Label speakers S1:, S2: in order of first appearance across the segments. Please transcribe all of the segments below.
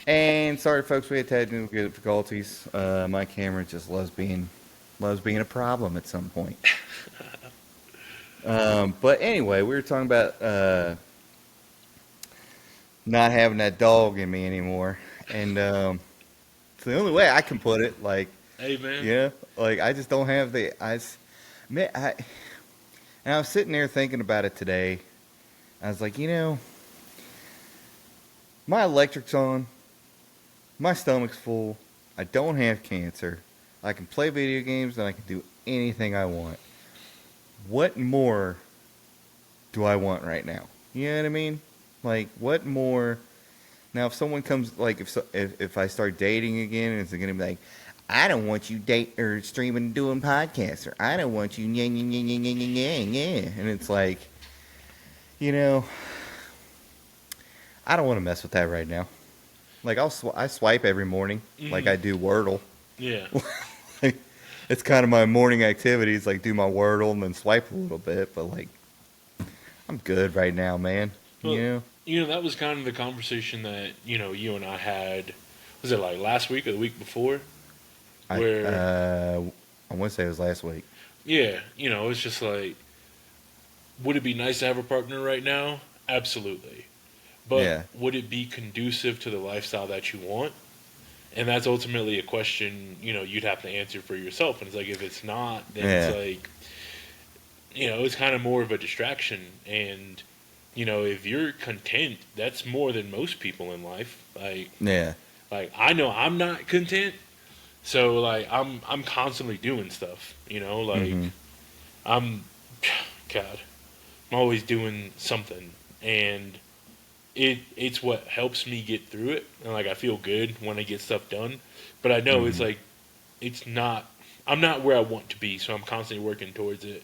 S1: And sorry, folks, we had technical difficulties. My camera just loves being a problem at some point. But anyway, we were talking about not having that dog in me anymore, and it's the only way I can put it. Like,
S2: Hey, man.
S1: yeah, like I just don't have the man, and I was sitting there thinking about it today. I was like, my electric's on, my stomach's full, I don't have cancer, I can play video games, and I can do anything I want. What more do I want right now? You know what I mean? Like, what more? Now, if someone comes, like, if I start dating again, it's gonna be like, I don't want you date or streaming and doing podcasts, or I don't want you, yeah, yeah, yeah, yeah, yeah, yeah, yeah. And it's like, you know, I don't want to mess with that right now. Like, I swipe every morning, like
S2: Hmm.
S1: I do Wordle.
S2: Yeah.
S1: Like, it's kind of my morning activities, like do my Wordle and then swipe a little bit. But like, I'm good right now, man. You
S2: Well,
S1: know,
S2: that was kind of the conversation that, you and I had. Was it like last week or the week before?
S1: I
S2: Where,
S1: I want to say it was last week.
S2: yeah, it's just like, would it be nice to have a partner right now? Absolutely. But
S1: Yeah,
S2: would it be conducive to the lifestyle that you want? And that's ultimately a question, you'd have to answer for yourself. And it's like, if it's not, then it's
S1: yeah,
S2: like, it's kind of more of a distraction. And, if you're content, that's more than most people in life.
S1: yeah.
S2: I know I'm not content. So like I'm constantly doing stuff,
S1: Mm-hmm.
S2: I'm God, I'm always doing something, and it's what helps me get through it, and like I feel good when I get stuff done. But I know it's
S1: Mm-hmm.
S2: like it's not. I'm not where I want to be, so I'm constantly working towards it.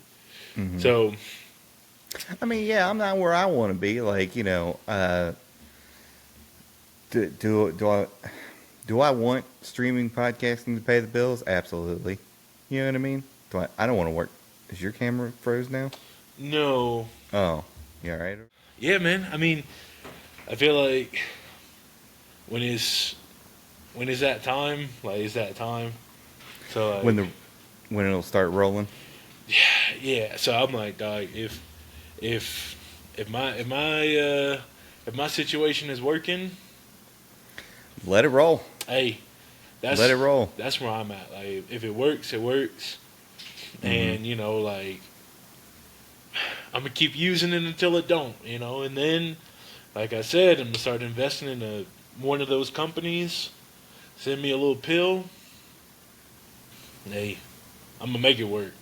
S1: Mm-hmm.
S2: So
S1: I mean, yeah, I'm not where I want to be. Like, do I want streaming podcasting to pay the bills? Absolutely. You know what I mean? I don't want to work. Is your camera froze now?
S2: no,
S1: Oh, yeah, right.
S2: yeah, man. I mean, I feel like when is when is that time? Like, is that time? So
S1: When
S2: like,
S1: the when it'll start rolling.
S2: yeah. So I'm like, dog, if if my situation is working,
S1: Let it roll.
S2: hey,
S1: Let it
S2: that's
S1: roll.
S2: that's where I'm at. Like if it works, it works,
S1: Mm-hmm.
S2: and like I'm gonna keep using it until it don't, and then like I said, I'm gonna start investing in one of those companies. Send me a little pill, and hey, I'm gonna make it work.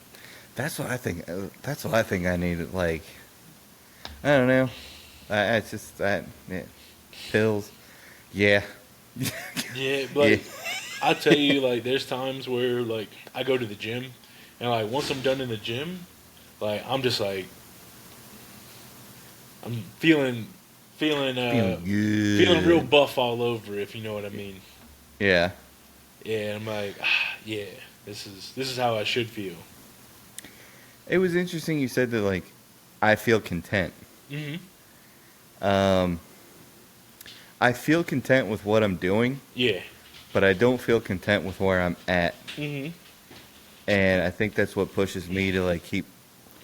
S1: That's what I think. That's what I think I need. Like, I don't know. It's just that, yeah. Pills. Yeah.
S2: Yeah,
S1: Yeah.
S2: like I tell you, like there's times where like I go to the gym, and like once I'm done in the gym, like I'm just like I'm feeling
S1: Feeling
S2: feeling real
S1: good.
S2: buff all over, if you know what I mean.
S1: Yeah.
S2: Yeah, I'm like, yeah, this is how I should feel.
S1: It was interesting you said that, like, I feel content.
S2: Hmm.
S1: Um, I feel content with what I'm doing,
S2: Yeah.
S1: but I don't feel content with where I'm at.
S2: Hmm.
S1: And I think that's what pushes me to, like, keep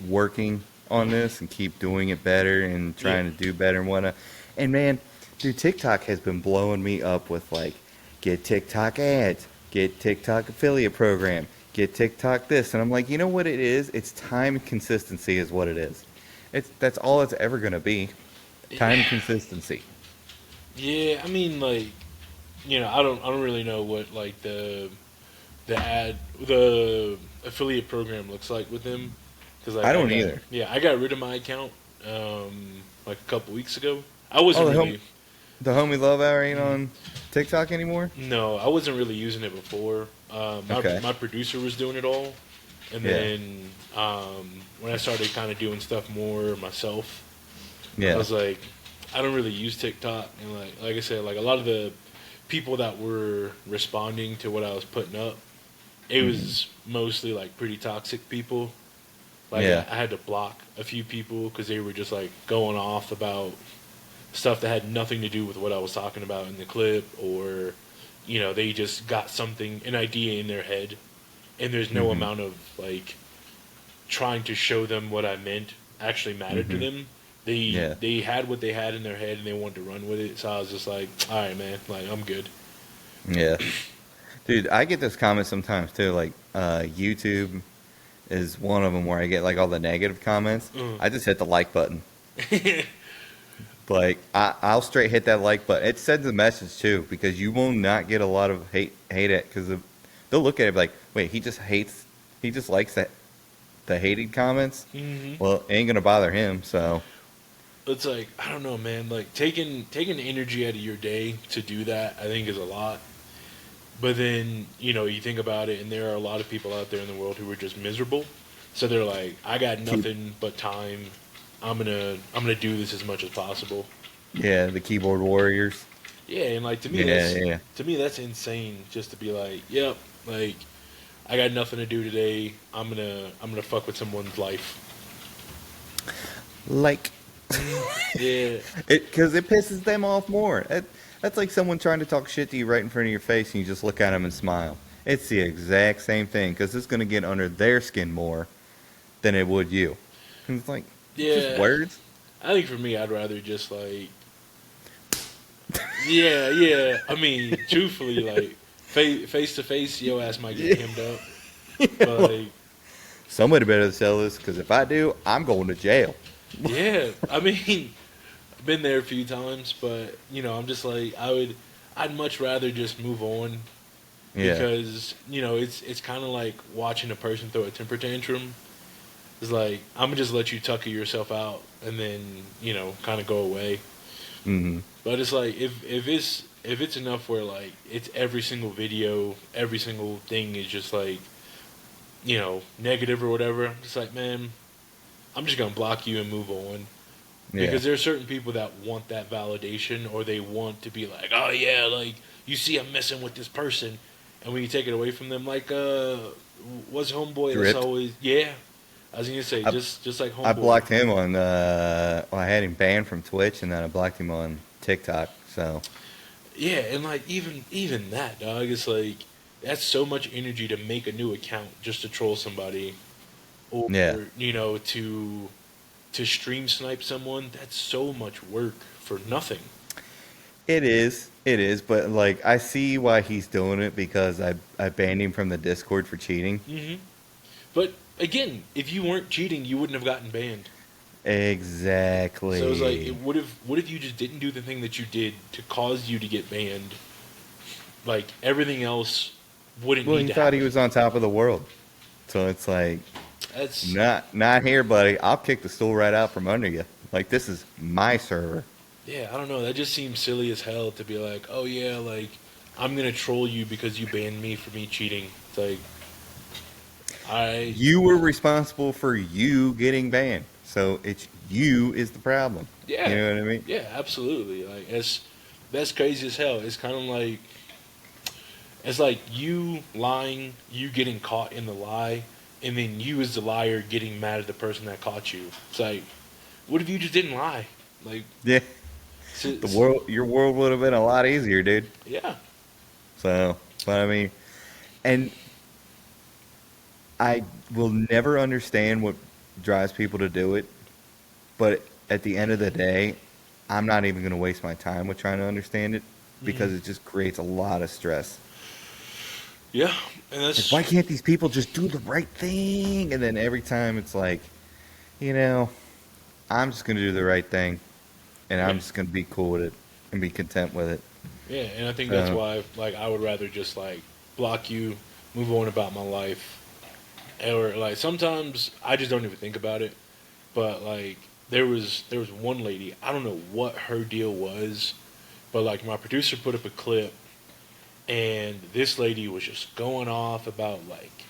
S1: working on this and keep doing it better and
S2: Yeah.
S1: trying to do better and whatnot. And man, dude, TikTok has been blowing me up with, like, get TikTok ads, get TikTok affiliate program, get TikTok this. And I'm like, you know what it is? It's time and consistency is what it is. That's all it's ever gonna be. Time and consistency.
S2: Yeah. I mean, like, I don't really know what like the affiliate program looks like with them, because like
S1: I don't either.
S2: I got rid of my account like a couple weeks ago. I
S1: Oh,
S2: wasn't really.
S1: the homie love hour ain't
S2: Mhm.
S1: on TikTok anymore.
S2: No, I wasn't really using it before.
S1: Okay.
S2: My producer was doing it all, and
S1: Yeah.
S2: then when I started kind of doing stuff more myself, I
S1: Yeah.
S2: was like, I don't really use TikTok, and like I said, like a lot of the people that were responding to what I was putting up, it
S1: Hmm.
S2: was mostly like pretty toxic people. Like
S1: Yeah.
S2: I had to block a few people because they were just like going off about stuff that had nothing to do with what I was talking about in the clip, or they just got something, an idea in their head, and there's no
S1: Mhm.
S2: amount of like trying to show them what I meant actually mattered to
S1: Mhm.
S2: them. They
S1: Yeah.
S2: they had what they had in their head and they wanted to run with it. So I was just like, all right, man, like I'm good.
S1: Yeah. Dude, I get those comments sometimes too. Like, YouTube is one of them where I get like all the negative comments.
S2: Mm.
S1: I just hit the like button. Like, I'll straight hit that like button. It sends a message too, because you will not get a lot of hate it, because they'll look at it like, wait, he just likes the hated comments.
S2: hmm
S1: Well, it ain't gonna bother him. So
S2: It's like I don't know, man. Like taking energy out of your day to do that, I think is a lot. But then you think about it, and there are a lot of people out there in the world who are just miserable. So they're like, I got
S1: keep,
S2: nothing but time. I'm gonna do this as much as possible.
S1: yeah, the keyboard warriors.
S2: Yeah, and like
S1: Yeah, yeah.
S2: to me that's insane. Just to be like, yep, like I got nothing to do today. I'm gonna fuck with someone's life.
S1: Like,
S2: Yeah,
S1: because it pisses them off more. That's like someone trying to talk shit to you right in front of your face, and you just look at them and smile. It's the exact same thing, because it's gonna get under their skin more than it would you. And it's like, just
S2: yeah.
S1: words.
S2: I think for me, I'd rather just like, yeah, yeah. I mean, truthfully, like face to face, your ass might get
S1: Yeah.
S2: hemmed up. But like,
S1: Somebody better sell this, because if I do, I'm going to jail.
S2: yeah. I mean, I've been there a few times, but I'm just like, I'd much rather just move on
S1: Yeah.
S2: because it's kind of like watching a person throw a temper tantrum. It's like I'm gonna just let you tucker yourself out and then kind of go away.
S1: Hmm.
S2: But it's like if it's enough where like it's every single video, every single thing is just like negative or whatever. I'm just like, man, I'm just gonna block you and move on
S1: Yeah.
S2: because there are certain people that want that validation or they want to be like, oh yeah, like you see, I'm messing with this person, and when you take it away from them, like what's homeboy that's
S1: Dripped.
S2: always yeah. I was gonna say
S1: I,
S2: just like
S1: I
S2: homeboy.
S1: blocked him on, well, I had him banned from Twitch, and then I blocked him on TikTok. So,
S2: Yeah, and like even that dog, it's like that's so much energy to make a new account just to troll somebody, or
S1: yeah.
S2: to stream snipe someone. That's so much work for nothing.
S1: It is. It is. But, like, I see why he's doing it, because I banned him from the Discord for cheating.
S2: hmm But again, if you weren't cheating, you wouldn't have gotten banned. So it's like,
S1: Exactly.
S2: what if you just didn't do the thing that you did to cause you to get banned? Like everything else wouldn't
S1: Well,
S2: need
S1: he
S2: to
S1: thought he
S2: happen.
S1: was on top of the world. So it's like,
S2: That's
S1: not here, buddy. I'll kick the stool right out from under you. Like, this is my server.
S2: Yeah, I don't know. That just seems silly as hell to be like, oh yeah, like I'm gonna troll you because you banned me for me cheating. It's like I
S1: You were responsible for you getting banned. So it's you is the problem. You
S2: yeah
S1: know what I mean?
S2: yeah absolutely like that's crazy as hell. It's like you lying, you getting caught in the lie, and then you as the liar getting mad at the person that caught you. It's like, what if you just didn't lie? Like,
S1: Yeah.
S2: s-
S1: Your world would have been a lot easier, dude.
S2: yeah,
S1: So, but I mean, and I will never understand what drives people to do it. But at the end of the day, I'm not even going to waste my time with trying to understand it,
S2: hmm
S1: because it just creates a lot of stress.
S2: yeah, and
S1: Like,
S2: that's
S1: why can't these people just do the right thing? And then every time it's like, you know, I'm just going to do the right thing, and
S2: yeah.
S1: I'm just going to be cool with it and be content with it.
S2: Yeah, and I think that's
S1: So,
S2: why, like, I would rather just like block you, move on about my life, or like sometimes I just don't even think about it. But like, there was one lady, I don't know what her deal was, but like my producer put up a clip, and this lady was just going off about like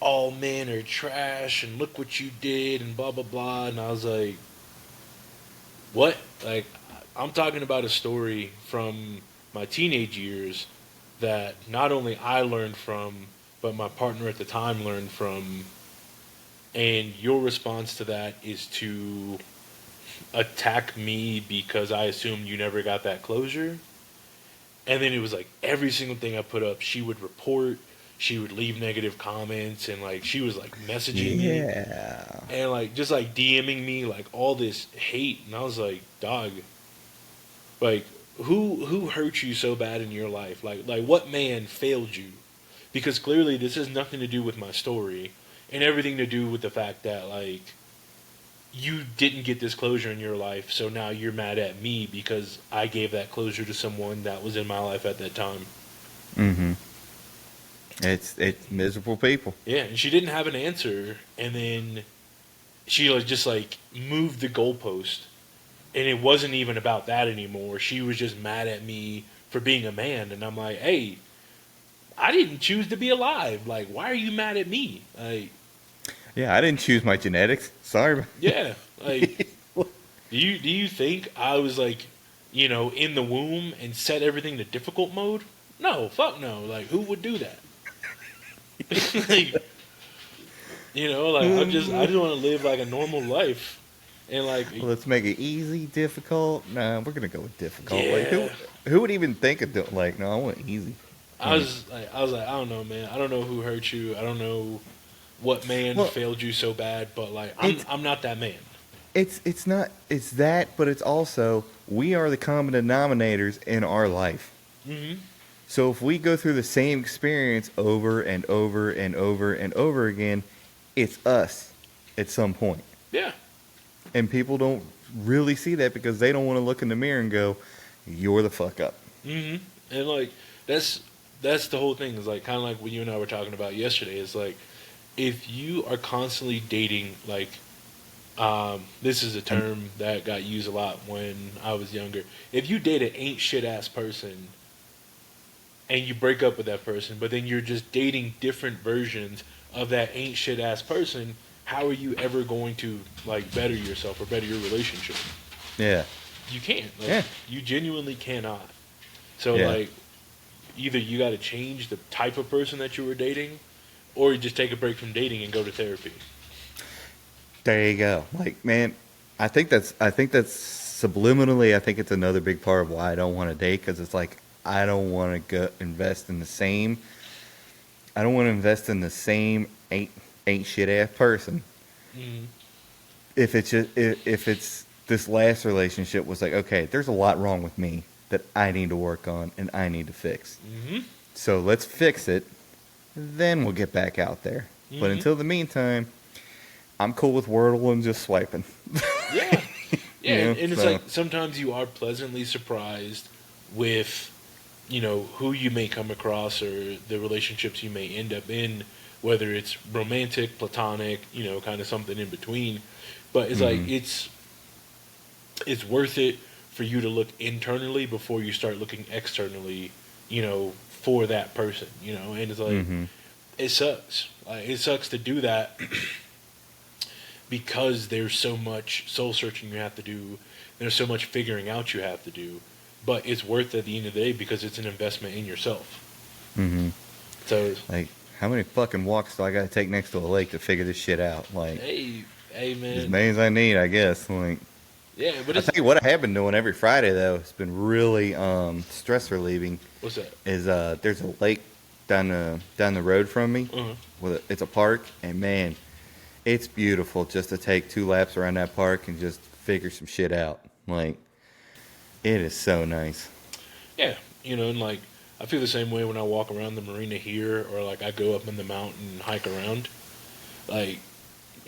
S2: all men are trash and look what you did and blah blah blah, and I was like, what? Like, I'm talking about a story from my teenage years that not only I learned from, but my partner at the time learned from. And your response to that is to attack me because I assumed you never got that closure. And then it was like every single thing I put up, she would report, she would leave negative comments, and like she was like messaging me
S1: Yeah.
S2: and like just like DMing me like all this hate, and I was like, dog, like who hurt you so bad in your life? Like what man failed you? Because clearly this has nothing to do with my story, and everything to do with the fact that like you didn't get this closure in your life, so now you're mad at me because I gave that closure to someone that was in my life at that time.
S1: Mm-hmm. It's miserable people.
S2: Yeah, and she didn't have an answer, and then she like just like moved the goalpost, and it wasn't even about that anymore. She was just mad at me for being a man, and I'm like, hey, I didn't choose to be alive. Like, why are you mad at me? Like,
S1: Yeah, I didn't choose my genetics. Sorry.
S2: yeah, like, do you think I was like, in the womb and set everything to difficult mode? No, fuck no. Like, who would do that? Like, like I just want to live like a normal life, and like,
S1: Let's make it easy, difficult. Nah, we're gonna go with difficult. Like
S2: yeah.
S1: who would even think of like? No, I want easy.
S2: I was like, I don't know, man. I don't know who hurt you. I don't know what man
S1: Well,
S2: failed you so bad, but like,
S1: it's
S2: I'm not that man.
S1: it's not it's that, but it's also we are the common denominators in our life.
S2: Hmm.
S1: So if we go through the same experience over and over and over and over again, it's us at some point.
S2: Yeah.
S1: And people don't really see that because they don't want to look in the mirror and go, "You're the fuck up."
S2: Hmm. And like, that's the whole thing. Is like kind of like what you and I were talking about yesterday. Is like, if you are constantly dating, like, this is a
S1: And
S2: term that got used a lot when I was younger. If you date an ain't shit ass person and you break up with that person, but then you're just dating different versions of that ain't shit ass person, how are you ever going to like better yourself or better your relationship?
S1: yeah,
S2: You can't. Like,
S1: yeah,
S2: you genuinely cannot. So
S1: yeah.
S2: like, either you got to change the type of person that you were dating, or you just take a break from dating and go to therapy.
S1: There you go. Like, man, I think that's subliminally. I think it's another big part of why I don't want to date because it's like I don't want to go invest in the same. I don't want to invest in the same ain't shit ass person.
S2: Mm-hmm.
S1: If it's this last relationship was like, okay, there's a lot wrong with me that I need to work on and I need to fix.
S2: Mm-hmm.
S1: So let's fix it. Then we'll get back out there. But
S2: Mm-hmm.
S1: until the meantime, I'm cool with Wordle and just swiping.
S2: Yeah. Yeah,
S1: You know,
S2: and it's
S1: so
S2: like sometimes you are pleasantly surprised with, who you may come across or the relationships you may end up in, whether it's romantic, platonic, kind of something in between. But it's like
S1: hmm
S2: it's worth it for you to look internally before you start looking externally, for that person, and it's like
S1: hmm
S2: it sucks. Like, it sucks to do that because there's so much soul searching you have to do. There's so much figuring out you have to do, but it's worth it at the end of the day because it's an investment in yourself.
S1: hmm
S2: So,
S1: Like, how many fucking walks do I got to take next to a lake to figure this shit out? Like,
S2: hey,
S1: as
S2: man,
S1: many as I need, I guess. Like,
S2: yeah, but
S1: I tell you what I have been doing every Friday though. It's been really stress relieving.
S2: what's that?
S1: Is there's a lake down the road from me.
S2: Uh-huh.
S1: It's a park, and man, it's beautiful just to take 2 laps around that park and just figure some shit out. Like, it is so nice.
S2: Yeah, and like I feel the same way when I walk around the marina here, or like I go up in the mountain and hike around. Like,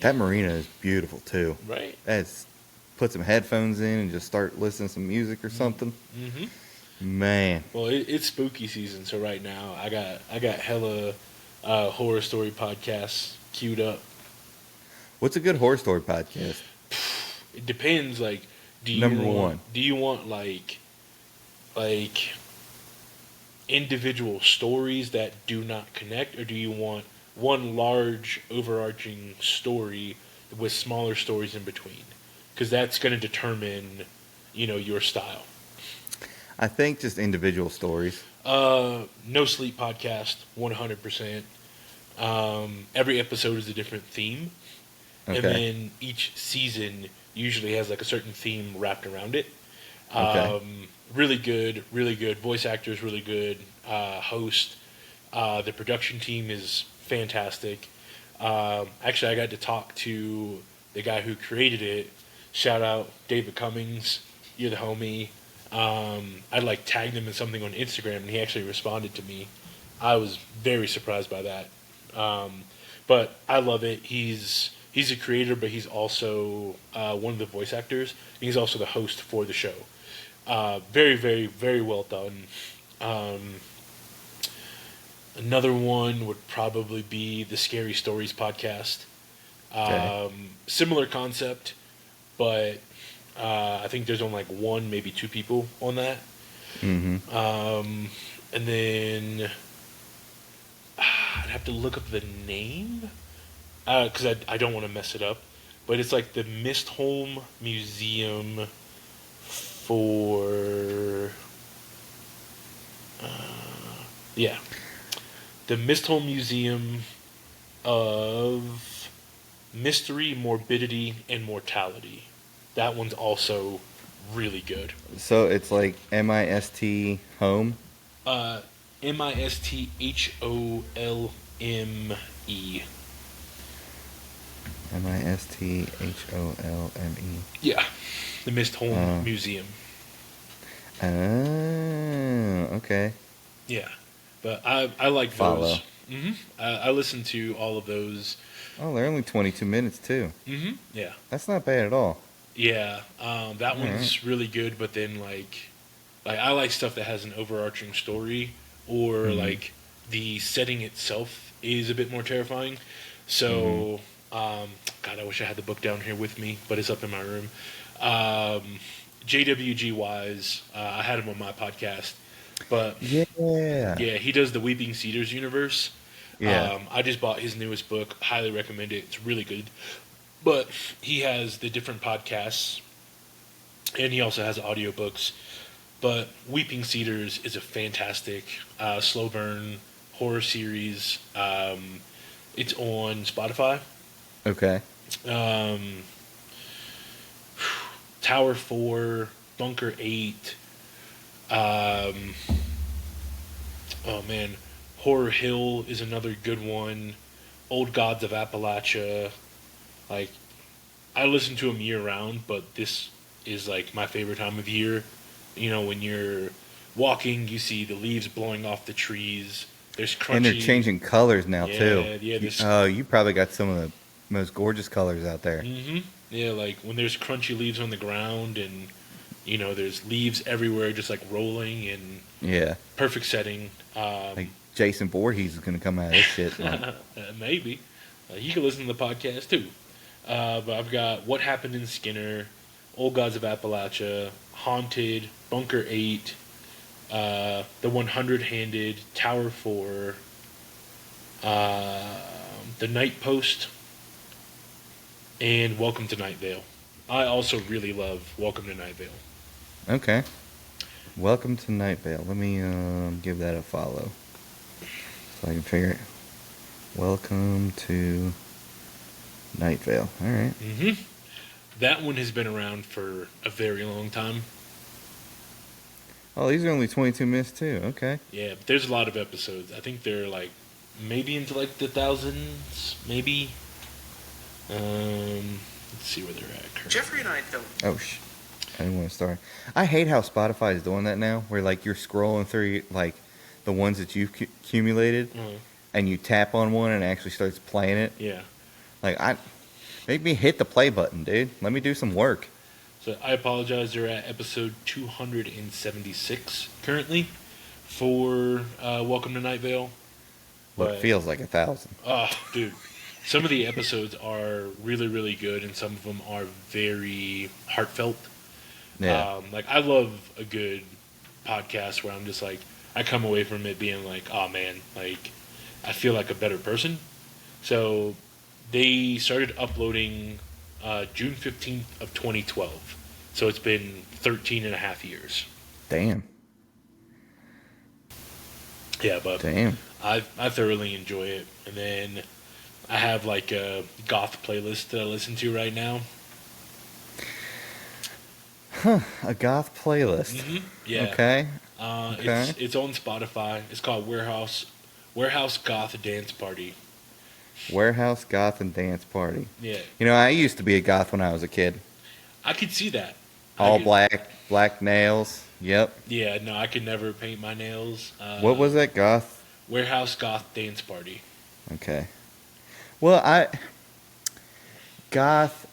S1: That marina is beautiful too.
S2: right?
S1: That's put some headphones in and just start listening to some music or something.
S2: Mm-hmm.
S1: Man,
S2: Well, it's spooky season, so right now I got hella horror story podcasts queued up.
S1: what's a good horror story podcast?
S2: It depends. Like,
S1: Number one.
S2: do you want like individual stories that do not connect, or do you want one large overarching story with smaller stories in between? Because that's going to determine, your style.
S1: I think just individual stories.
S2: No Sleep podcast, 100%. Every episode is a different theme, and
S1: Okay.
S2: then each season usually has like a certain theme wrapped around it.
S1: Okay.
S2: Really good, really good. Voice actors, really good. Host. The production team is fantastic. Actually, I got to talk to the guy who created it. Shout out David Cummings. You're the homie. I like tagged him in something on Instagram, and he actually responded to me. I was very surprised by that. But I love it. He's a creator, but he's also one of the voice actors. He's also the host for the show. Very, very, very well done. Um, Another one would probably be the Scary Stories podcast.
S1: Okay.
S2: Similar concept, but I think there's only like one, maybe two people on that.
S1: Mm-hmm.
S2: And then I'd have to look up the name because I don't want to mess it up. But it's like the Mistholm Museum for yeah, the Mistholm Museum of Mystery, Morbidity, and Mortality. That one's also really good.
S1: So it's like MIST home.
S2: Uh, Mistholme.
S1: MISTHOLME.
S2: Yeah, the Mistholm
S1: Uh,
S2: Museum.
S1: oh, okay.
S2: Yeah, but I like
S1: Follow.
S2: those. I listen to all of those.
S1: Oh, they're only 22 minutes too.
S2: Yeah,
S1: That's not bad at all.
S2: yeah. That
S1: All right.
S2: one's really good. But then like I like stuff that has an overarching story, or
S1: Mm-hmm.
S2: like the setting itself is a bit more terrifying.
S1: Mm-hmm.
S2: So, God, I wish I had the book down here with me, but it's up in my room. Um, JWG Wise, I had him on my podcast, but
S1: Yeah.
S2: yeah, he does the Weeping Cedars universe.
S1: Yeah.
S2: I just bought his newest book. Highly recommend it. It's really good. But he has the different podcasts, and he also has audiobooks. But Weeping Cedars is a fantastic slow burn horror series. It's on Spotify.
S1: Okay.
S2: Um, Tower 4, Bunker 8. Um, oh man, Horror Hill is another good one. Old Gods of Appalachia. Like, I listen to them year round, but this is like my favorite time of year. You know, when you're walking, you see the leaves blowing off the trees. There's
S1: And they're
S2: crunchy.
S1: changing colors now too.
S2: Yeah. This.
S1: You probably got some of the most gorgeous colors out there.
S2: Yeah, like when there's crunchy leaves on the ground, and there's leaves everywhere, just like rolling, and
S1: Yeah.
S2: perfect setting.
S1: Like Jason Voorhees is gonna come out of this shit. Like,
S2: Maybe you can listen to the podcast too. But I've got What Happened in Skinner, Old Gods of Appalachia, Haunted, Bunker 8, The 100-Handed, Tower 4, The Night Post, and Welcome to Night Vale. I also really love Welcome to Night Vale.
S1: okay. Welcome to Night Vale. Let me give that a follow so I can figure it. Welcome to Night Vale. All right.
S2: That one has been around for a very long time.
S1: Oh, these are only 22 minutes too. Okay.
S2: Yeah, but there's a lot of episodes. I think they're like maybe into like the thousands, maybe. Let's see where they're at currently.
S3: Jeffrey and I don't.
S1: Oh, I didn't want to start. I hate how Spotify is doing that now, where like you're scrolling through like the ones that you've accumulated, and you tap on one and it actually starts playing it.
S2: Yeah.
S1: Like make me hit the play button, dude. Let me do some work.
S2: So I apologize. They're at episode 276 currently for Welcome to Night Vale.
S1: Well, it feels like 1,000.
S2: Oh, dude. Some of the episodes are really, really good, and some of them are very heartfelt.
S1: Yeah.
S2: Like, I love a good podcast where I'm just like, I come away from it being like, oh man, like, I feel like a better person. So they started uploading June 15th of 2012. So it's been 13 and a half years.
S1: Damn.
S2: Yeah, but
S1: Damn.
S2: I thoroughly enjoy it. And then I have like a goth playlist that I listen to right now.
S1: A goth playlist.
S2: Yeah.
S1: Okay.
S2: It's
S1: Okay.
S2: it's on Spotify. It's called Warehouse Goth Dance Party.
S1: Warehouse goth and dance party.
S2: Yeah,
S1: You know, I used to be a goth when I was a kid.
S2: I could see that. I
S1: All
S2: could.
S1: black, black nails. Yep.
S2: Yeah, no, I could never paint my nails.
S1: What was that goth?
S2: Warehouse Goth Dance Party.
S1: Okay. Well, I goth.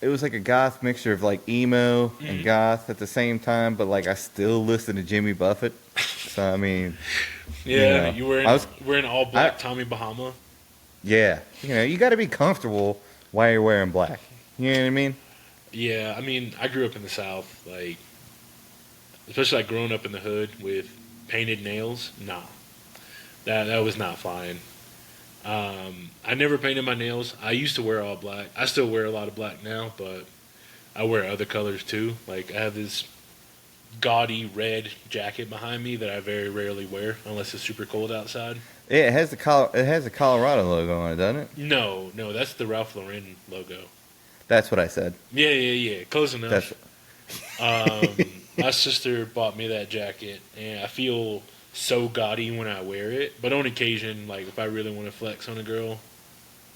S1: It was like a goth mixture of like emo and
S2: Hmm.
S1: goth at the same time, but like I still listen to Jimmy Buffett. So I mean, you
S2: Yeah,
S1: know,
S2: you were
S1: I
S2: in
S1: was,
S2: wearing all
S1: I
S2: black Tommy Bahama.
S1: yeah, you know, you got to be comfortable while you're wearing black. You know what I mean?
S2: Yeah, I mean, I grew up in the South, like especially like growing up in the hood with painted nails. Nah, that was not flying. I never painted my nails. I used to wear all black. I still wear a lot of black now, but I wear other colors too. Like I have this gaudy red jacket behind me that I very rarely wear unless it's super cold outside.
S1: Yeah, it has a Colorado logo on it, doesn't it?
S2: No, no, that's the Ralph Lauren logo.
S1: That's what I said.
S2: Yeah, yeah, yeah. Close
S1: That's
S2: enough. Um, my sister bought me that jacket, and I feel so gaudy when I wear it. But on occasion, like if I really want to flex on a girl,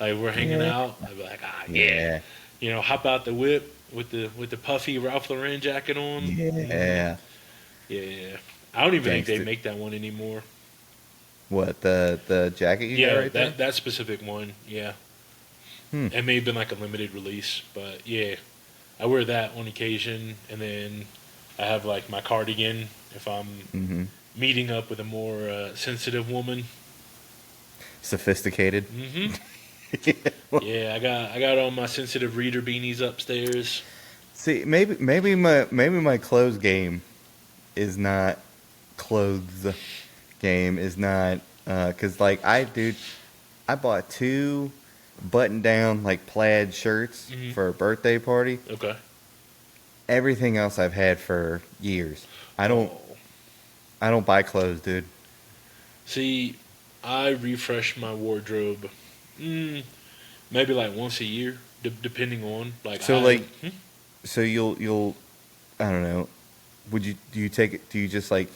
S2: like we're hanging
S1: yeah,
S2: out, I'd be like, ah, yeah,
S1: yeah,
S2: hop out the whip with the puffy Ralph Lauren jacket on.
S1: yeah.
S2: Yeah, I don't even think they
S1: Gangster.
S2: make that one anymore.
S1: What the jacket you got
S2: Yeah,
S1: right there?
S2: that specific one. Yeah,
S1: Hmm.
S2: it may have been like a limited release, but yeah, I wear that on occasion, and then I have like my cardigan if I'm
S1: Mm-hmm.
S2: meeting up with a more sensitive woman.
S1: Sophisticated.
S2: Hmm. Yeah, I got all my sensitive reader beanies upstairs.
S1: See, maybe my clothes game is not clothes game is not because like I bought two button down like plaid shirts
S2: Hmm.
S1: for a birthday party.
S2: Okay.
S1: Everything else I've had for years. I don't
S2: Oh,
S1: I don't buy clothes, dude.
S2: see, I refresh my wardrobe, mm, maybe like once a year, depending on like
S1: So
S2: I.
S1: like so you'll I don't know. Would you do you take it? Do you just like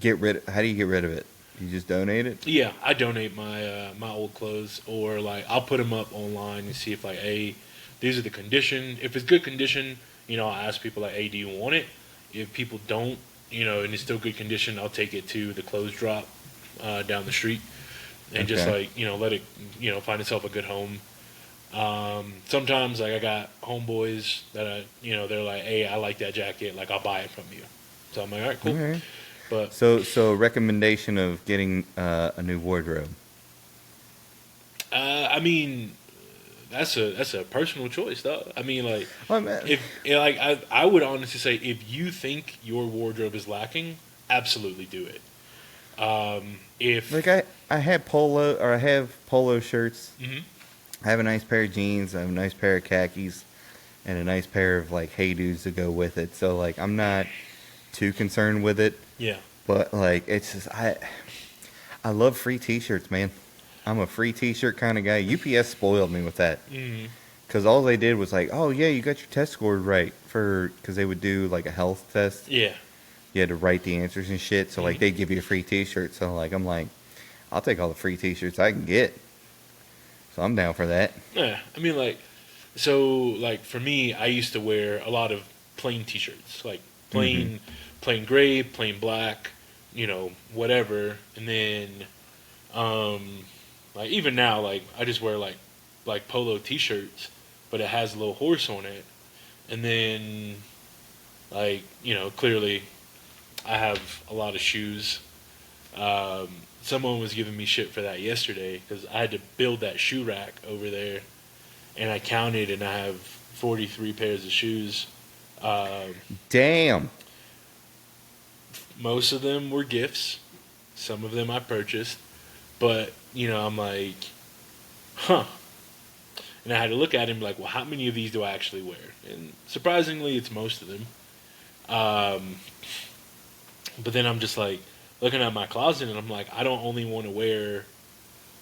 S1: get rid? How do you get rid of it? You just donate it?
S2: Yeah, I donate my old clothes, or like I'll put them up online and see if like, hey, these are the condition. If it's good condition, I ask people like, hey, do you want it? If people don't, and it's still good condition, I'll take it to the clothes drop down the street and just
S1: Okay.
S2: like let it find itself a good home. Sometimes like I got homeboys that they're like, hey, I like that jacket, like I'll buy it from you. So I'm like, all right,
S1: All
S2: cool.
S1: right.
S2: But
S1: So a recommendation of getting a new wardrobe.
S2: I mean, that's a personal choice, though. I mean, like
S1: Well, man,
S2: if like I would honestly say if you think your wardrobe is lacking, absolutely do it. If
S1: like I have polo shirts.
S2: Mhm.
S1: I have a nice pair of jeans. I have a nice pair of khakis, and a nice pair of like hey dudes to go with it. So like I'm not too concerned with it.
S2: Yeah.
S1: But like it's just I love free T-shirts, man. I'm a free T-shirt kind of guy. UPS spoiled me with that
S2: Mhm.
S1: because all they did was like, oh yeah, you got your test score right for because they would do like a health test.
S2: Yeah.
S1: You had to write the answers and shit. So like
S2: Mhm.
S1: they give you a free T-shirt. So like I'm like, I'll take all the free T-shirts I can get. So I'm down for that.
S2: Yeah. I mean, like, so like for me, I used to wear a lot of plain T-shirts, like
S1: Hmm.
S2: plain gray, plain black, whatever, and then like even now, like I just wear like polo T-shirts, but it has a little horse on it, and then like clearly I have a lot of shoes. Someone was giving me shit for that yesterday because I had to build that shoe rack over there, and I counted, and I have 43 pairs of shoes. Um,
S1: Damn.
S2: Most of them were gifts. Some of them I purchased, but I'm like, huh. And I had to look at him like, well, how many of these do I actually wear? And surprisingly, it's most of them. Um, but then I'm just like looking at my closet, and I'm like, I don't only want to wear,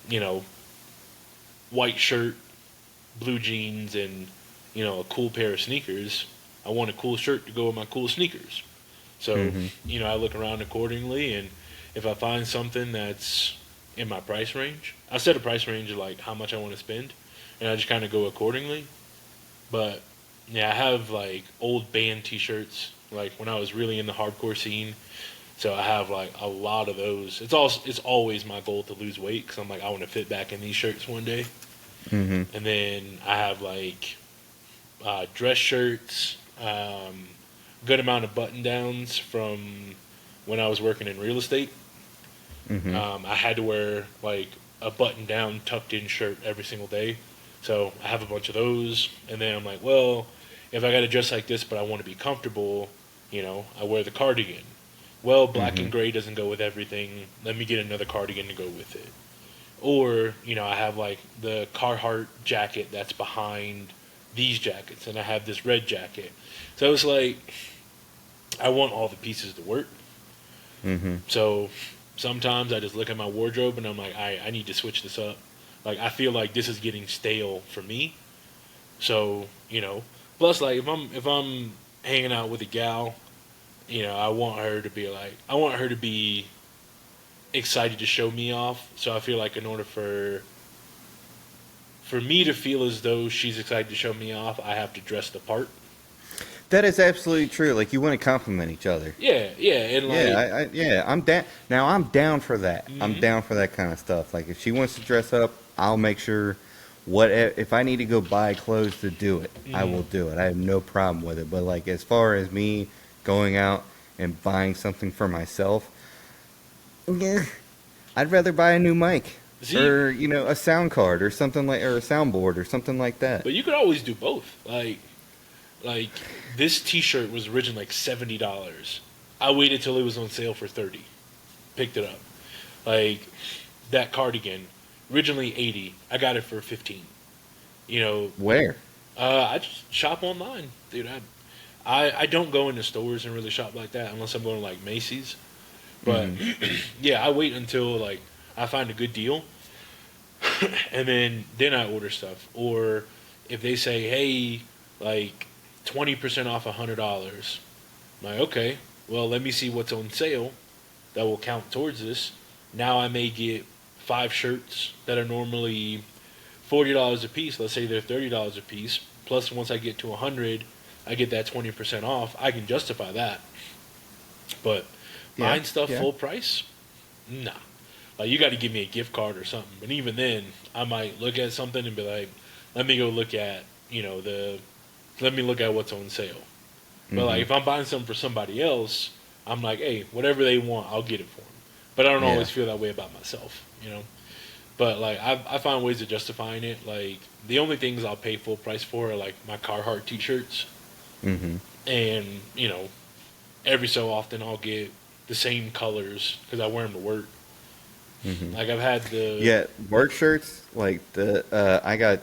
S2: you know, white shirt, blue jeans, and a cool pair of sneakers. I want a cool shirt to go with my cool sneakers. So,
S1: Mm-hmm.
S2: I look around accordingly, and if I find something that's in my price range, I set a price range of like how much I want to spend, and I just kind of go accordingly. But yeah, I have like old band T-shirts, like when I was really in the hardcore scene. So I have like a lot of those. It's always my goal to lose weight because I'm like I want to fit back in these shirts one day.
S1: Mm-hmm.
S2: And then I have like dress shirts, good amount of button downs from when I was working in real estate.
S1: Mm-hmm.
S2: I had to wear like a button down tucked in shirt every single day. So I have a bunch of those. And then I'm like, well, if I got to dress like this but I want to be comfortable, I wear the cardigan. Well, black
S1: Mm-hmm.
S2: and gray doesn't go with everything. Let me get another cardigan to go with it. Or, I have like the Carhartt jacket that's behind these jackets, and I have this red jacket. So it's like, I want all the pieces to work.
S1: Mm-hmm.
S2: So sometimes I just look at my wardrobe and I'm like, I need to switch this up. Like, I feel like this is getting stale for me. So, plus, like, if I'm hanging out with a gal, I want her to be excited to show me off. So I feel like in order for me to feel as though she's excited to show me off, I have to dress the part.
S1: That is absolutely true. Like you want to compliment each other.
S2: Yeah, yeah, and
S1: Yeah,
S2: like,
S1: yeah, I'm down. Now I'm down for that. I'm
S2: hmm
S1: down for that kind of stuff. Like if she wants to dress up, I'll make sure. What if I need to go buy clothes to do it? I
S2: hmm
S1: will do it. I have no problem with it. But like as far as me going out and buying something for myself, yeah, I'd rather buy a new mic
S2: see,
S1: or a sound card or something like or a soundboard or something like that.
S2: but you could always do both. Like this T-shirt was originally like $70. I waited till it was on sale for 30. Picked it up. Like that cardigan, originally 80. I got it for 15. You know,
S1: Where?
S2: I just shop online, dude. I don't go into stores and really shop like that unless I'm going to like Macy's. But
S1: Hmm.
S2: yeah, I wait until like I find a good deal, and then I order stuff. Or if they say, hey, like 20% off $100, I'm like, okay, well, let me see what's on sale that will count towards this. Now I may get 5 shirts that are normally $40 a piece. Let's say they're $30 a piece. Plus, once I get to 100, I get that 20% off. I can justify that. But
S1: Yeah,
S2: buying stuff
S1: yeah.
S2: full price, nah. Like you got to give me a gift card or something. But even then, I might look at something and be like, let me go look at let me look at what's on sale. But like
S1: Hmm.
S2: if I'm buying something for somebody else, I'm like, hey, whatever they want, I'll get it for them. But I don't
S1: Yeah.
S2: always feel that way about myself. But like I find ways of justifying it. Like the only things I'll pay full price for are like my Carhartt T-shirts,
S1: Hmm.
S2: and every so often I'll get the same colors because I wear them to work.
S1: Hmm.
S2: Like I've had the
S1: Yeah, work shirts like I got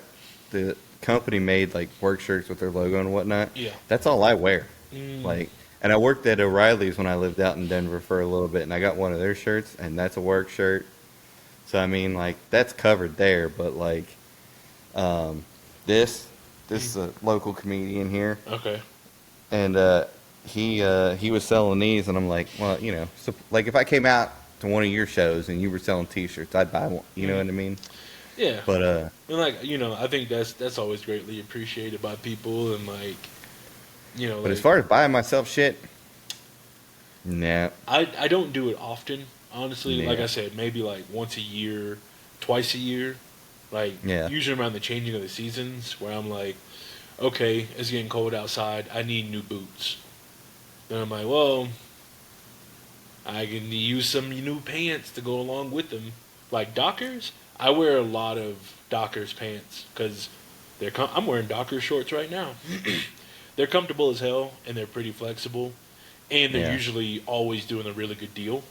S1: the company made like work shirts with their logo and whatnot.
S2: yeah.
S1: That's all I wear.
S2: Mm,
S1: Like, and I worked at O'Reilly's when I lived out in Denver for a little bit, and I got one of their shirts, and that's a work shirt. So I mean, like that's covered there. But like, um, this
S2: mm,
S1: this is a local comedian here,
S2: okay.
S1: and he was selling these, and I'm like, well, so like if I came out to one of your shows and you were selling T-shirts, I'd buy one. You know
S2: Mm,
S1: what I mean?
S2: yeah.
S1: But
S2: And like I think that's always greatly appreciated by people, and like
S1: as
S2: like
S1: far as buying myself shit, nah,
S2: I don't do it often. Honestly, like I
S1: yeah,
S2: said, maybe like once a year, twice a year. Like
S1: yeah,
S2: usually around the changing of the seasons, where I'm like, okay, it's getting cold outside. I need new boots. Then I'm like, well, I can use some new pants to go along with them. Like Dockers, I wear a lot of Dockers pants because I'm wearing Dockers shorts right now. They're comfortable as hell and they're pretty flexible, and they're
S1: yeah.
S2: usually always doing a really good deal.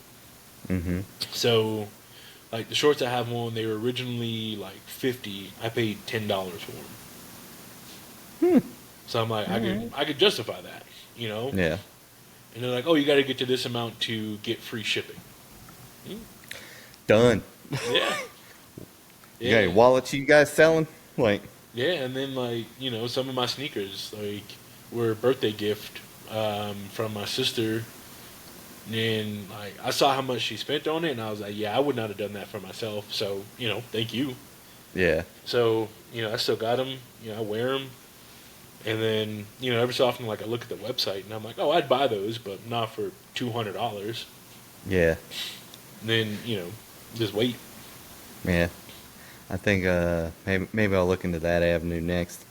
S1: Mm-hmm.
S2: So, like the shorts I have on, they were originally like 50. I paid $10 for them.
S1: Hmm.
S2: So I'm like,
S1: All right.
S2: I could justify that.
S1: Yeah.
S2: And they're like, oh, you got to get to this amount to get free shipping. Hmm,
S1: Done.
S2: yeah,
S1: You got any
S2: yeah,
S1: wallets you guys selling? Like,
S2: yeah. And then like some of my sneakers, like were a birthday gift from my sister, and like I saw how much she spent on it, and I was like, yeah, I would not have done that for myself. So thank you.
S1: Yeah.
S2: So I still got them. I wear them, and then every so often, like I look at the website, and I'm like, oh, I'd buy those, but not for $200.
S1: Yeah.
S2: Then just wait.
S1: Yeah. I think maybe I'll look into that avenue next.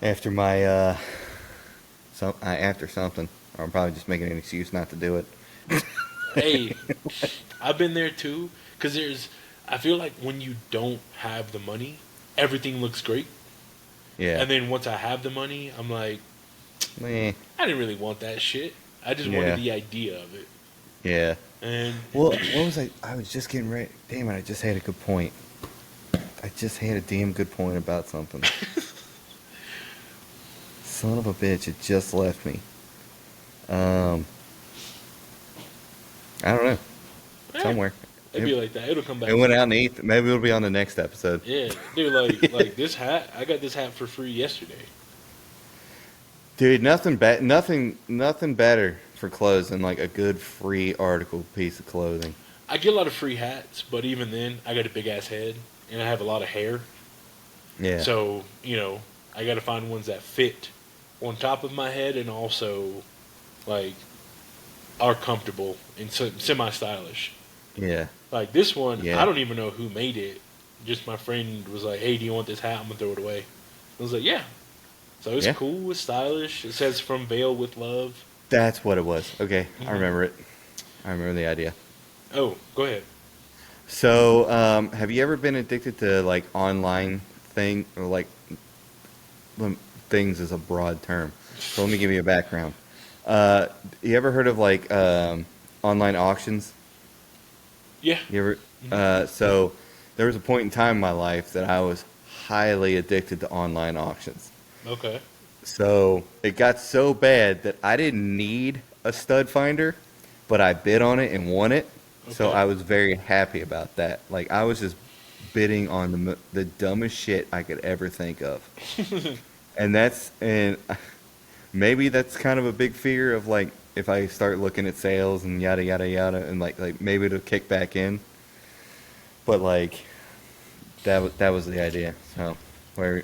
S1: After my after something, or I'm probably just making an excuse not to do it.
S2: Hey, I've been there too. Cause I feel like when you don't have the money, everything looks great.
S1: Yeah.
S2: And then once I have the money, I'm like,
S1: Eh.
S2: I didn't really want that shit. I just
S1: Yeah.
S2: wanted the idea of it.
S1: Yeah.
S2: And
S1: Well, what was I? I was just getting ready. Damn it! I just had a good point. I just had a damn good point about something. Son of a bitch! It just left me. I don't know. Somewhere.
S2: it'd be like that. It'll come back.
S1: It went out in the ether. Maybe it'll be on the next episode.
S2: Yeah, dude. Like this hat. I got this hat for free yesterday.
S1: Dude, nothing better for clothes than like a good free article piece of clothing.
S2: I get a lot of free hats, but even then, I got a big ass head and I have a lot of hair.
S1: Yeah.
S2: So I got to find ones that fit on top of my head and also like are comfortable and semi stylish.
S1: Yeah.
S2: Like this one,
S1: Yeah.
S2: I don't even know who made it. Just my friend was like, "Hey, do you want this hat? I'm gonna throw it away." I was like, "Yeah." So it's
S1: Yeah.
S2: cool, it's stylish. It says "From Vale with Love."
S1: That's what it was. Okay,
S2: Mhm.
S1: I remember it. I remember the idea.
S2: Oh, go ahead.
S1: So, have you ever been addicted to like online or like things is a broad term? So let me give you a background. You ever heard of like online auctions?
S2: Yeah.
S1: You ever? So there was a point in time in my life that I was highly addicted to online auctions.
S2: Okay.
S1: So it got so bad that I didn't need a stud finder, but I bid on it and won it. So
S2: Okay.
S1: I was very happy about that. Like I was just bidding on the dumbest shit I could ever think of. and maybe that's kind of a big fear of like if I start looking at sales and yada yada yada and like maybe it'll kick back in. But like that was the idea. So where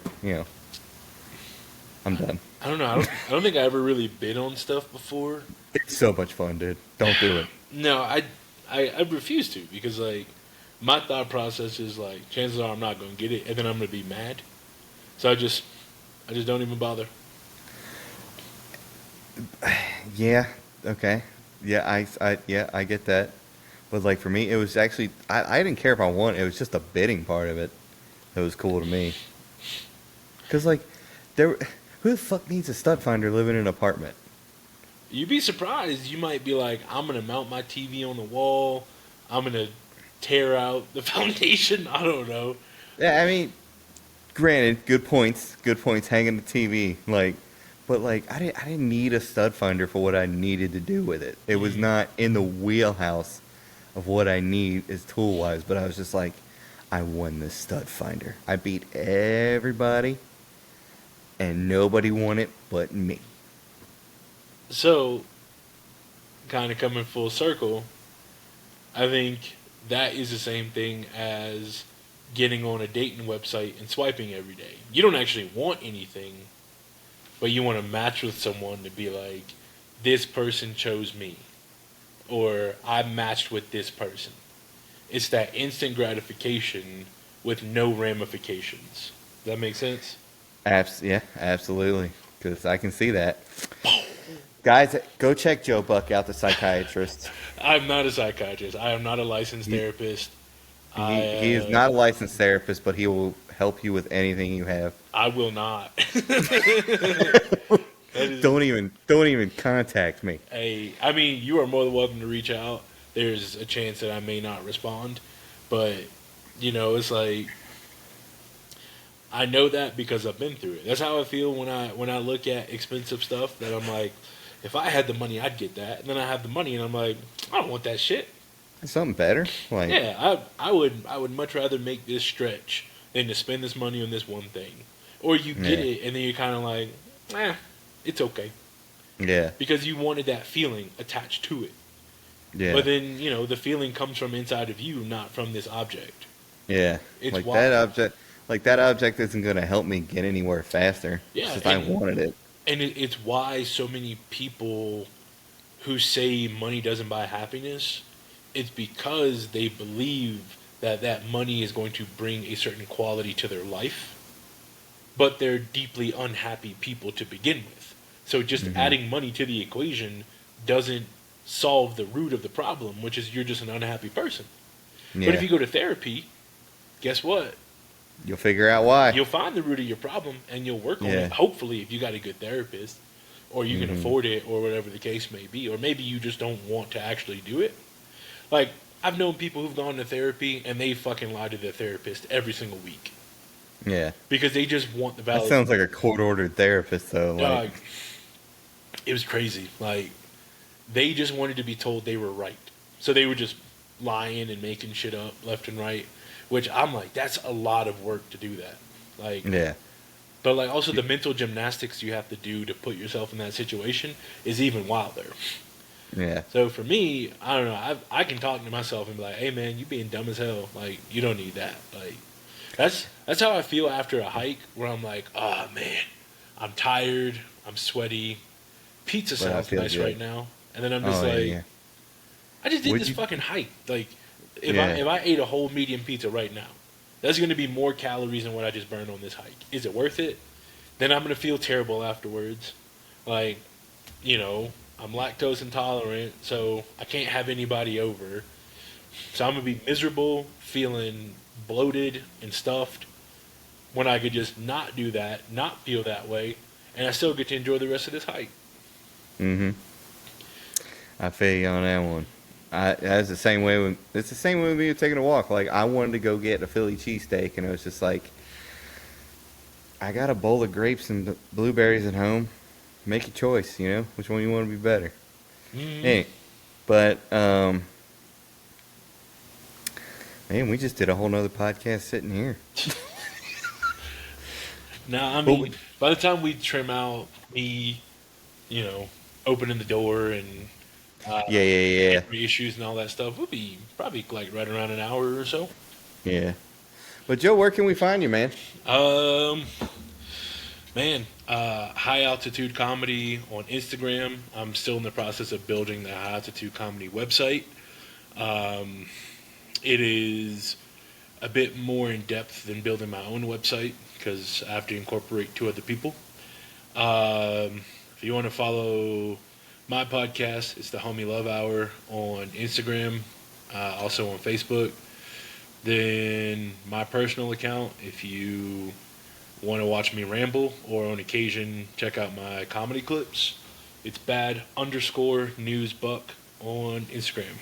S1: I'm done.
S2: I don't know. I don't think I ever really bid on stuff before.
S1: It's so much fun, dude. Don't do it.
S2: No, I refuse to because like my thought process is like chances are I'm not going to get it and then I'm going to be mad. So I just don't even bother.
S1: Yeah. Okay. Yeah. I get that. But like for me, it was actually I didn't care if I won. It was just the bidding part of it that was cool to me. Cause like who the fuck needs a stud finder living in an apartment?
S2: You'd be surprised. You might be like, I'm going to mount my TV on the wall. I'm going to tear out the foundation. I don't know.
S1: Yeah. I mean, granted, good points. Good points. Hanging the TV. But like I didn't need a stud finder for what I needed to do with it. It was not in the wheelhouse of what I need is tool wise. But I was just like, I won this stud finder. I beat everybody, and nobody won it but me.
S2: So, kind of coming full circle, I think that is the same thing as getting on a dating website and swiping every day. You don't actually want anything, but you want to match with someone to be like, this person chose me, or I matched with this person. It's that instant gratification with no ramifications. Does that make sense?
S1: Yeah, absolutely. Because I can see that. Guys, go check Joe Buck out, the psychiatrist.
S2: I'm not a psychiatrist. I am not a licensed therapist.
S1: He is not a licensed therapist, but he will help you with anything you have.
S2: I will not.
S1: Don't even contact me.
S2: I mean, you are more than welcome to reach out. There's a chance that I may not respond, but it's like I know that because I've been through it. That's how I feel when I look at expensive stuff. That I'm like, if I had the money, I'd get that. And then I have the money, and I'm like, I don't want that shit.
S1: Something better, like
S2: Yeah, I would much rather make this stretch than to spend this money on this one thing. Or you get
S1: Yeah.
S2: it, and then you're kind of like, eh, It's okay.
S1: Yeah.
S2: Because you wanted that feeling attached to it.
S1: Yeah.
S2: But then, the feeling comes from inside of you, not from this object.
S1: Yeah.
S2: It's
S1: Like
S2: why.
S1: that object isn't going to help me get anywhere faster. It's
S2: Yeah,
S1: just I wanted it.
S2: and it's why so many people who say money doesn't buy happiness, it's because they believe that that money is going to bring a certain quality to their life, but they're deeply unhappy people to begin with. So just adding money to the equation doesn't solve the root of the problem, which is you're just an unhappy person. But if
S1: Yeah.
S2: you go to therapy, guess what?
S1: You'll figure out why.
S2: You'll find the root of your problem and you'll work on
S1: Yeah.
S2: it. Hopefully, if you got a good therapist, or you can afford it, or whatever the case may be, or maybe you just don't want to actually do it. Like, I've known people who've gone to therapy and they fucking lie to their therapist every single week
S1: Yeah.
S2: because they just want the
S1: That
S2: valid.
S1: sounds like a court-ordered therapist, though.
S2: Dog, it was crazy. Like, they just wanted to be told they were right, so they were just lying and making shit up left and right. Which I'm like, that's a lot of work to do that. Like,
S1: yeah.
S2: but like also the mental gymnastics you have to do to put yourself in that situation is even wilder.
S1: Yeah.
S2: So for me, I don't know. I can talk to myself and be like, "Hey man, you being dumb as hell. Like you don't need that." Like that's how I feel after a hike where I'm like, "Oh man, I'm tired. I'm sweaty. Pizza
S1: But I
S2: sounds
S1: feel
S2: nice
S1: good.
S2: right now." And then I'm just
S1: Oh,
S2: like,
S1: yeah.
S2: I just did
S1: Would
S2: this
S1: you-
S2: fucking hike. Like if
S1: Yeah.
S2: I ate a whole medium pizza right now, that's going to be more calories than what I just burned on this hike. Is it worth it? Then I'm going to feel terrible afterwards. Like, I'm lactose intolerant, so I can't have anybody over. So I'm going to be miserable, feeling bloated and stuffed when I could just not do that, not feel that way, and I still get to enjoy the rest of this hike.
S1: Mm-hmm. I feel you on that one. It's the same way with me taking a walk. Like I wanted to go get a Philly cheesesteak, and it was just like, I got a bowl of grapes and blueberries at home. Make a choice, which one you want to be better.
S2: Mm.
S1: Hey, but man, we just did a whole nother podcast sitting here.
S2: Now, I
S1: But
S2: mean, by the time we trim out me, opening the door and
S1: Yeah.
S2: issues and all that stuff, we'll be probably like right around an hour or so.
S1: Yeah. But Joe, where can we find you, man?
S2: High Altitude Comedy on Instagram. I'm still in the process of building the High Altitude Comedy website. It is a bit more in depth than building my own website because I have to incorporate 2 other people. If you want to follow my podcast, it's the Homie Love Hour on Instagram, also on Facebook. Then my personal account, if you want to watch me ramble or on occasion check out my comedy clips, it's bad_newsbuck on Instagram.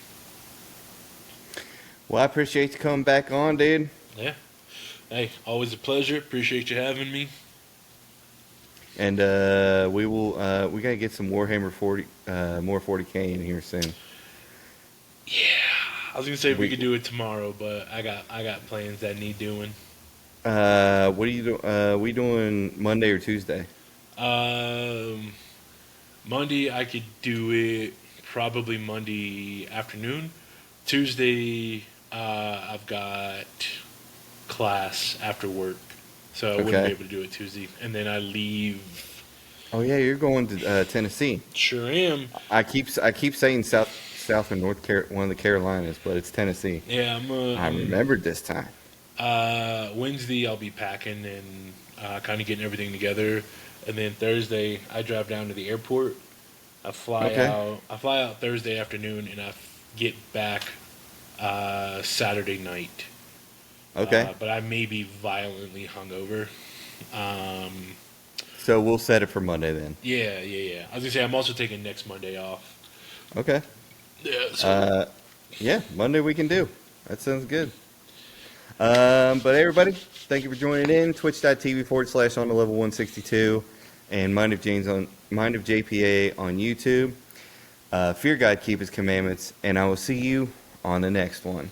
S1: Well, I appreciate you coming back on, dude.
S2: Yeah. Hey, always a pleasure. Appreciate you having me.
S1: And we gotta get some Warhammer 40, more 40K in here soon.
S2: Yeah. I was gonna say we could do it tomorrow, but I got plans that need doing.
S1: What are you doing? We doing Monday or Tuesday?
S2: Monday I could do it probably Monday afternoon. Tuesday I've got class after work, so I wouldn't
S1: Okay.
S2: be able to do it Tuesday. And then I leave.
S1: Oh yeah, you're going to Tennessee.
S2: Sure am.
S1: I keep saying South or one of the Carolinas, but it's Tennessee.
S2: Yeah,
S1: I remembered this time.
S2: Wednesday I'll be packing and kind of getting everything together, and then Thursday I drive down to the airport. I fly out Thursday afternoon, and I get back Saturday night.
S1: Okay.
S2: But I may be violently hungover.
S1: So we'll set it for Monday then.
S2: Yeah. I was gonna say I'm also taking next Monday off.
S1: Okay.
S2: Yeah. So
S1: Yeah, Monday we can do. That sounds good. But everybody, thank you for joining in. Twitch.tv/on the level 162 and Mind of JPA on YouTube. Fear God, keep his commandments, and I will see you on the next one.